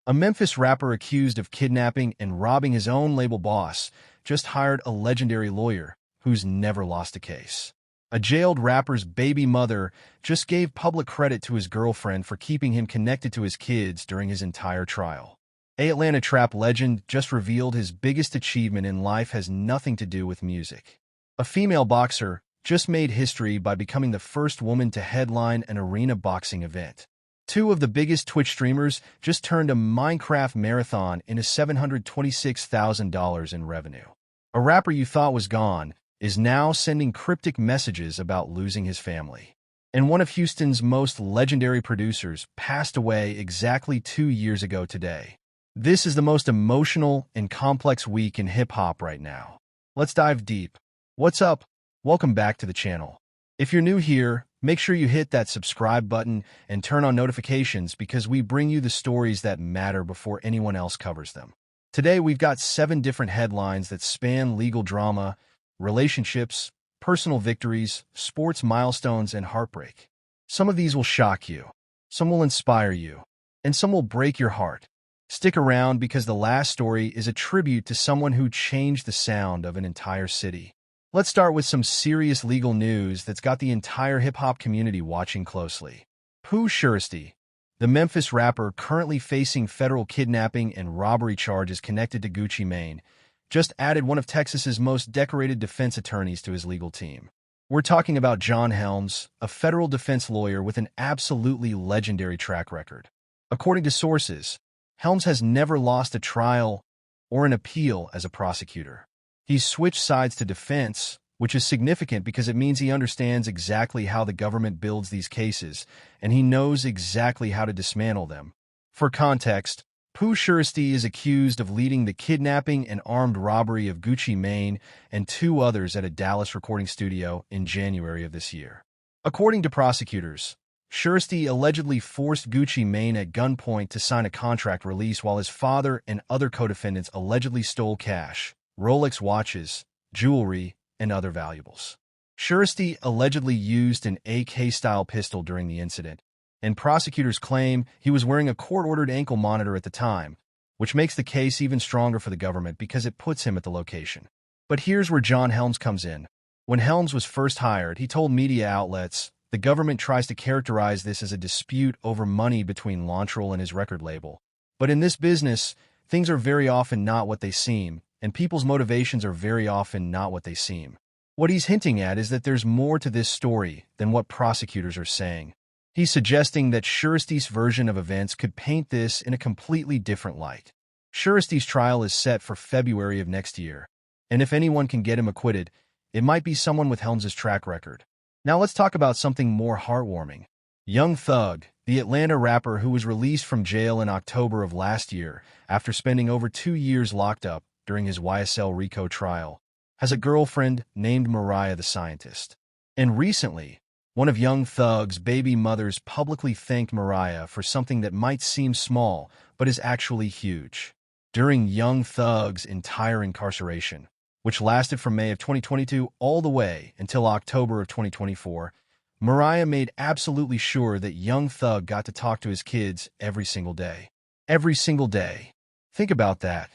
A Memphis rapper accused of kidnapping and robbing his own label boss just hired a legendary lawyer who's never lost a case. A jailed rapper's baby mother just gave public credit to his girlfriend for keeping him connected to his kids during his entire trial. A Atlanta trap legend just revealed his biggest achievement in life has nothing to do with music. A female boxer just made history by becoming the first woman to headline an arena boxing event. Two of the biggest Twitch streamers just turned a Minecraft marathon into $726,000 in revenue. A rapper you thought was gone is now sending cryptic messages about losing his family. And one of Houston's most legendary producers passed away exactly 2 years ago today. This is the most emotional and complex week in hip-hop right now. Let's dive deep. What's up? Welcome back to the channel. If you're new here, make sure you hit that subscribe button and turn on notifications because we bring you the stories that matter before anyone else covers them. Today, we've got 7 different headlines that span legal drama, relationships, personal victories, sports milestones, and heartbreak. Some of these will shock you, some will inspire you, and some will break your heart. Stick around because the last story is a tribute to someone who changed the sound of an entire city. Let's start with some serious legal news that's got the entire hip-hop community watching closely. Pooh Shiesty, the Memphis rapper currently facing federal kidnapping and robbery charges connected to Gucci Mane, just added one of Texas's most decorated defense attorneys to his legal team. We're talking about John Helms, a federal defense lawyer with an absolutely legendary track record. According to sources, Helms has never lost a trial or an appeal as a prosecutor. He's switched sides to defense, which is significant because it means he understands exactly how the government builds these cases, and he knows exactly how to dismantle them. For context, Pooh Shiesty is accused of leading the kidnapping and armed robbery of Gucci Mane and 2 others at a Dallas recording studio in January of this year. According to prosecutors, Shiesty allegedly forced Gucci Mane at gunpoint to sign a contract release while his father and other co-defendants allegedly stole cash, Rolex watches, jewelry, and other valuables. Shiesty allegedly used an AK-style pistol during the incident, and prosecutors claim he was wearing a court-ordered ankle monitor at the time, which makes the case even stronger for the government because it puts him at the location. But here's where John Helms comes in. When Helms was first hired, he told media outlets, "The government tries to characterize this as a dispute over money between Launchroll and his record label. But in this business, things are very often not what they seem, and people's motivations are very often not what they seem." What he's hinting at is that there's more to this story than what prosecutors are saying. He's suggesting that Shiesty's version of events could paint this in a completely different light. Shiesty's trial is set for February of next year, and if anyone can get him acquitted, it might be someone with Helms' track record. Now let's talk about something more heartwarming. Young Thug, the Atlanta rapper who was released from jail in October of last year after spending over 2 years locked up during his YSL RICO trial, has a girlfriend named Mariah the Scientist. And recently, one of Young Thug's baby mothers publicly thanked Mariah for something that might seem small, but is actually huge. During Young Thug's entire incarceration, which lasted from May of 2022 all the way until October of 2024, Mariah made absolutely sure that Young Thug got to talk to his kids every single day. Every single day. Think about that.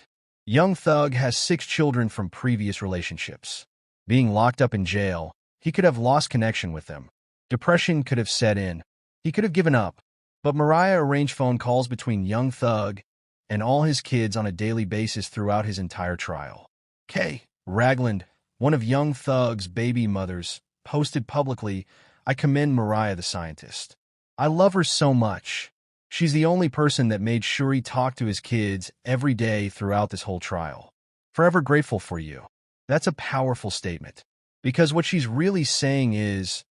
Young Thug has 6 children from previous relationships. Being locked up in jail, he could have lost connection with them. Depression could have set in. He could have given up. But Mariah arranged phone calls between Young Thug and all his kids on a daily basis throughout his entire trial. Kay Ragland, one of Young Thug's baby mothers, posted publicly, "I commend Mariah the Scientist. I love her so much. She's the only person that made sure he talked to his kids every day throughout this whole trial. Forever grateful for you." That's a powerful statement. Because what she's really saying is,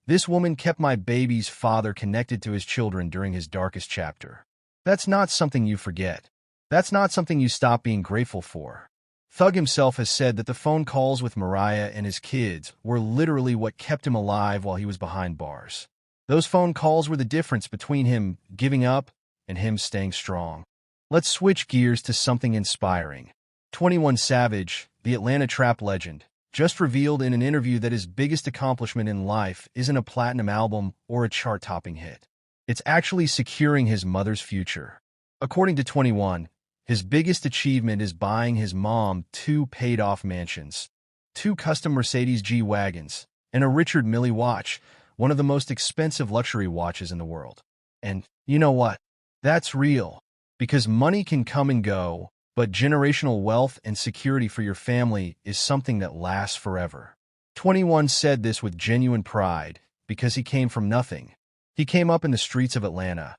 this woman kept my baby's father connected to his children during his darkest chapter. That's not something you forget. That's not something you stop being grateful for. Thug himself has said that the phone calls with Mariah and his kids were literally what kept him alive while he was behind bars. Those phone calls were the difference between him giving up and him staying strong. Let's switch gears to something inspiring. 21 Savage, the Atlanta trap legend, just revealed in an interview that his biggest accomplishment in life isn't a platinum album or a chart-topping hit. It's actually securing his mother's future. According to 21, his biggest achievement is buying his mom 2 paid-off mansions, 2 custom Mercedes G-Wagons, and a Richard Mille watch, one of the most expensive luxury watches in the world. And you know what? That's real. Because money can come and go, but generational wealth and security for your family is something that lasts forever. 21 said this with genuine pride because he came from nothing. He came up in the streets of Atlanta,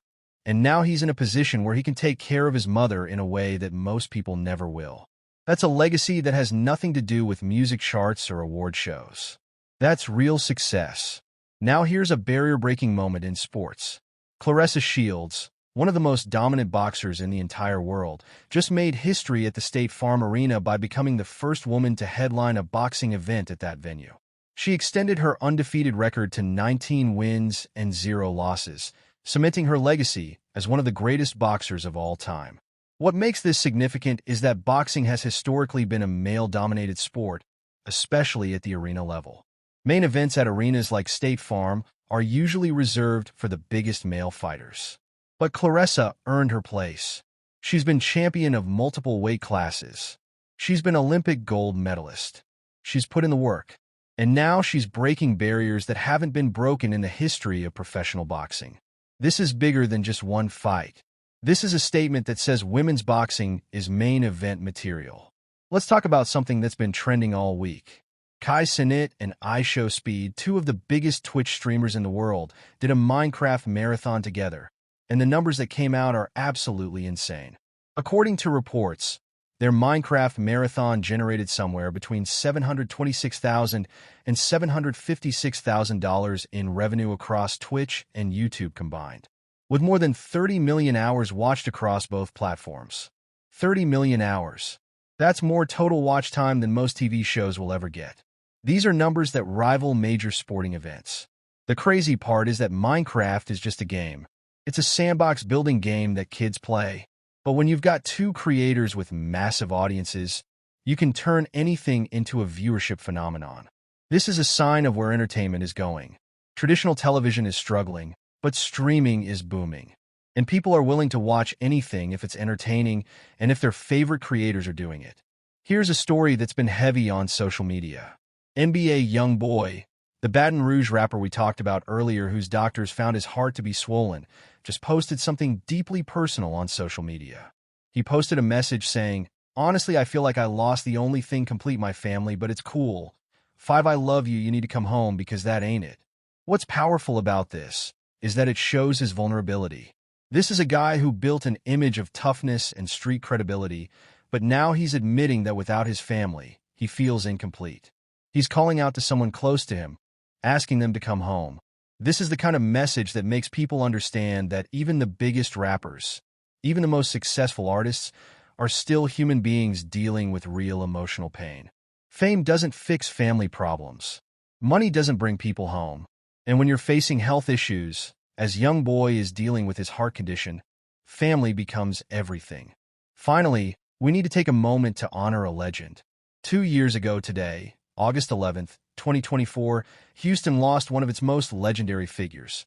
and now he's in a position where he can take care of his mother in a way that most people never will. That's a legacy that has nothing to do with music charts or award shows. That's real success. Now here's a barrier-breaking moment in sports. Claressa Shields, one of the most dominant boxers in the entire world, just made history at the State Farm Arena by becoming the first woman to headline a boxing event at that venue. She extended her undefeated record to 19 wins and 0 losses, cementing her legacy as one of the greatest boxers of all time. What makes this significant is that boxing has historically been a male-dominated sport, especially at the arena level. Main events at arenas like State Farm are usually reserved for the biggest male fighters. But Claressa earned her place. She's been champion of multiple weight classes. She's been Olympic gold medalist. She's put in the work. And now she's breaking barriers that haven't been broken in the history of professional boxing. This is bigger than just one fight. This is a statement that says women's boxing is main event material. Let's talk about something that's been trending all week. Kai Cenat and IShowSpeed, 2 of the biggest Twitch streamers in the world, did a Minecraft marathon together, and the numbers that came out are absolutely insane. According to reports, their Minecraft marathon generated somewhere between $726,000 and $756,000 in revenue across Twitch and YouTube combined, with more than 30 million hours watched across both platforms. 30 million hours. That's more total watch time than most TV shows will ever get. These are numbers that rival major sporting events. The crazy part is that Minecraft is just a game. It's a sandbox building game that kids play. But when you've got 2 creators with massive audiences, you can turn anything into a viewership phenomenon. This is a sign of where entertainment is going. Traditional television is struggling, but streaming is booming. And people are willing to watch anything if it's entertaining and if their favorite creators are doing it. Here's a story that's been heavy on social media. NBA YoungBoy, the Baton Rouge rapper we talked about earlier whose doctors found his heart to be swollen, just posted something deeply personal on social media. He posted a message saying, "Honestly, I feel like I lost the only thing complete my family, but it's cool. 5, I love you, you need to come home because that ain't it." What's powerful about this is that it shows his vulnerability. This is a guy who built an image of toughness and street credibility, but now he's admitting that without his family, he feels incomplete. He's calling out to someone close to him, asking them to come home. This is the kind of message that makes people understand that even the biggest rappers, even the most successful artists, are still human beings dealing with real emotional pain. Fame doesn't fix family problems. Money doesn't bring people home. And when you're facing health issues, as YoungBoy is dealing with his heart condition, family becomes everything. Finally, we need to take a moment to honor a legend. 2 years ago today, August 11th, 2024, Houston lost one of its most legendary figures.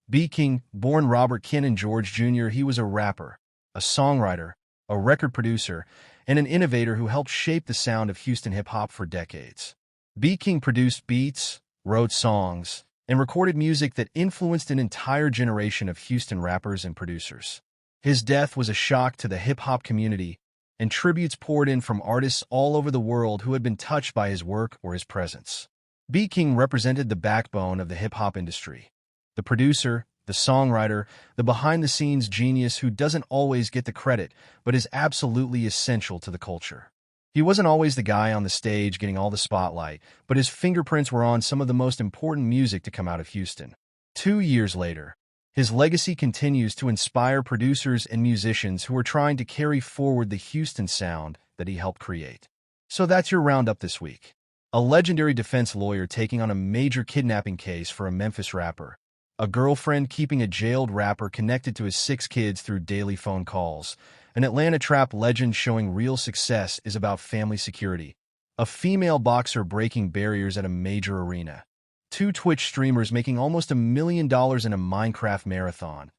B. King, born Robert Kenan George Jr., he was a rapper, a songwriter, a record producer, and an innovator who helped shape the sound of Houston hip-hop for decades. B. King produced beats, wrote songs, and recorded music that influenced an entire generation of Houston rappers and producers. His death was a shock to the hip-hop community, and tributes poured in from artists all over the world who had been touched by his work or his presence. B. King represented the backbone of the hip-hop industry. The producer, the songwriter, the behind-the-scenes genius who doesn't always get the credit, but is absolutely essential to the culture. He wasn't always the guy on the stage getting all the spotlight, but his fingerprints were on some of the most important music to come out of Houston. 2 years later, his legacy continues to inspire producers and musicians who are trying to carry forward the Houston sound that he helped create. So that's your roundup this week. A legendary defense lawyer taking on a major kidnapping case for a Memphis rapper. A girlfriend keeping a jailed rapper connected to his 6 kids through daily phone calls. An Atlanta trap legend showing real success is about family security. A female boxer breaking barriers at a major arena. 2 Twitch streamers making almost $1 million in a Minecraft marathon.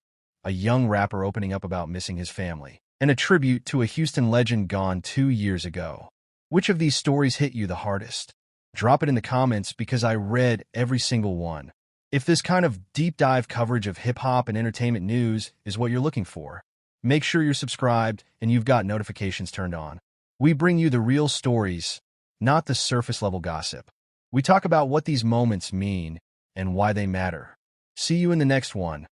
a young rapper opening up about missing his family, and a tribute to a Houston legend gone 2 years ago. Which of these stories hit you the hardest? Drop it in the comments because I read every single one. If this kind of deep dive coverage of hip-hop and entertainment news is what you're looking for, make sure you're subscribed and you've got notifications turned on. We bring you the real stories, not the surface-level gossip. We talk about what these moments mean and why they matter. See you in the next one.